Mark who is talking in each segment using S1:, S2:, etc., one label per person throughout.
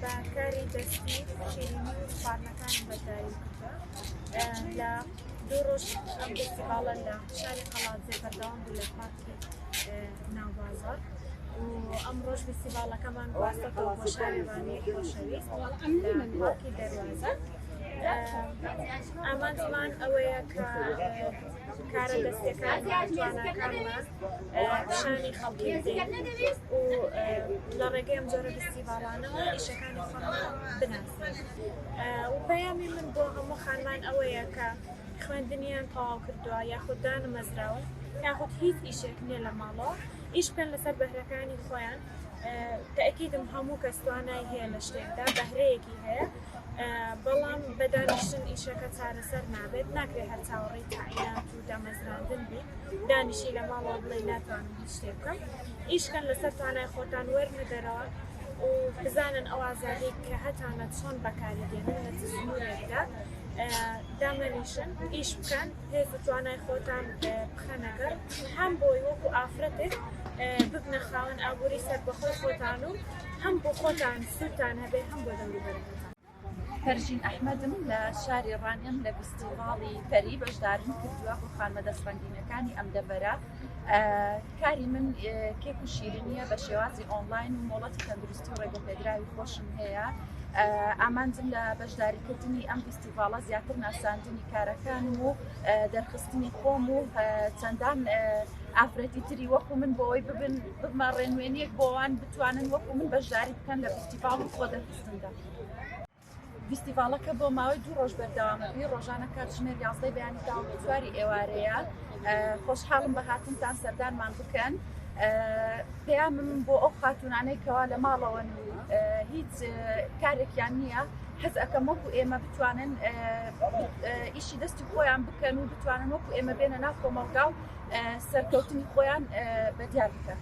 S1: باکاری دەستی شیرینی و خواردنەکانی بەداری کردووە لە دوو ڕۆژ ئەم فێستیڤاڵە لە شاری قەڵاتزێ بەردەوام بوو لە پارکی ناوبازار و ئەم ڕۆژ فێستیڤاڵەکەمان گواستەوە بۆ شارێوانەیەک خۆشەویست لە پارکی دەروازە. ئامانجمان ئەوەیە کە کارە دەستیەکان تواناکانمان پیشانی خەڵکی بدەین و لە ڕێگەی ئەم جۆرە فێستیڤاڵانەوە ئیشەکانی خۆمان بناسین. و پەیامی من بۆ هەموو خانمان ئەوەیە کە خوێندنیان تەواو کردووە یاخود دانەمەزراون یاخود هیچ ئیشێک نییە لە ماڵەوە ئیش بکەن لەسەر بەهرەکانی خۆیان. تەئەکیدم هەموو کەس توانای هەیە لە شتێکدا بەهرەیەکی هەیە، بەڵام بەدانیشتن ئیشەکە چارەسەر نابێت، ناکرێت هەر چاوەڕێی تاعینات و دامەزراندن بێت، دانیشی لە ماڵەوە بڵێ ناتوانم هیچ شتێک بکەم. ئیشکەن لەسەر توانای خۆتان وەرنە دەرەوە و بزانن ئەو ئازادی کە هەتانە چۆن بەکاری دێنن لە سنوورێکدا دامەنیشن، ئیش بکەن، هێز و توانای خۆتان بخەنەگەر هەم بۆی وەکو ئافرەتێک ببنە خاوەن ئابووری سەربەخۆی خۆتان و هەم بۆ خۆتان سوتان هەبێ هەم بۆ دەوروبەرەکەتان.
S2: پەرژین ئەحمەدم لە شاری ڕانیم لە فێستیڤاڵی پەری بەشداریم کردووە بۆ خانمە دەستڕەنگینەکانی ئەم دەبەرە. کاری من کێک و شیرینیە بە شێوازی ئۆنلاین و مۆڵەتی تەندروستی و ڕێگەپێدراوی خۆشم هەیە. ئامانجم لە بەشداریکردنی ئەم فێستیڤاڵە زیاتر ناساندنی کارەکانم و دەرخستنی خۆم و چەندان ئافرەتی تری وەکو من بۆەوەی ببمە ڕێنوێنیەک بۆوان بتوانن وەکو من بەشداری بکەن لە فێستیڤاڵ و خۆ دەرخستندا. فێستیڤاڵەکە بۆ ماوەی 2 ڕۆژ بەردەوامەکەی ڕۆژانە کاتژمێر 11 بەیانی تا 4 ئێوارەیە. خۆشحاڵم بە هاتنتان سەردانمان بکەن. پەیامم بۆ ئەو خاتونانەی کەوا لە ماڵەوەن و هیچ کارێکیان نییە، حەز ئەەکەم وەکو ئێمە بتوانن ئیشی دەستی خۆیان بکەن و بتوانن وەکو ئێمە بێنە ناو کۆمەڵگا و سەرکەوتنی خۆیان بەدیار بکەن.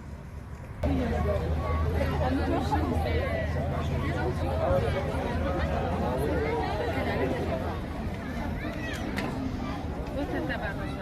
S3: Você trabalha?